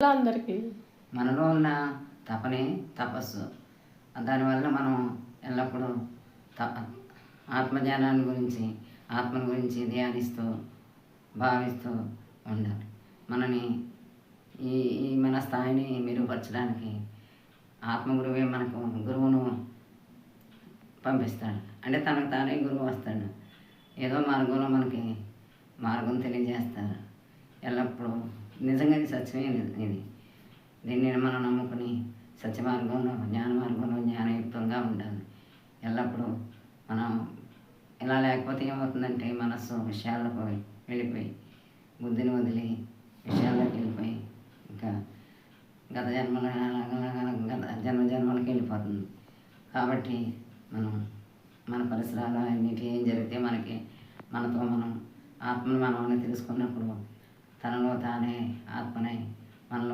అందరికీ మనలో ఉన్న తపనే తపస్సు. దానివల్ల మనం ఎల్లప్పుడూ ఆత్మజ్ఞానాన్ని గురించి, ఆత్మను గురించి ధ్యానిస్తూ భావిస్తూ ఉండాలి. మనని ఈ ఈ మన స్థాయిని మెరుగుపరచడానికి ఆత్మగురువే మనకు గురువును పంపిస్తాడు. అంటే తనకు తానే గురువు వస్తాడు. ఏదో మార్గంలో మనకి మార్గం తెలియజేస్తారు. ఎల్లప్పుడూ నిజంగా ఇది సత్యమే. ఇది దీన్ని మనం నమ్ముకుని సత్య మార్గంలో, జ్ఞాన మార్గంలో జ్ఞానయుక్తంగా ఉండాలి. ఎల్లప్పుడూ మనం ఇలా లేకపోతే ఏమవుతుందంటే మనస్సు విషయాలకు వెళ్ళిపోయి, బుద్ధిని వదిలి విషయాల్లోకి వెళ్ళిపోయి ఇంకా గత జన్మలకి వెళ్ళిపోతుంది. కాబట్టి మనం మన పరిసరాలు అన్నిటి ఏం జరిగితే మనతో మనం ఆత్మను మనం తెలుసుకున్నప్పుడు తనలో తానే ఆత్మనే మనలో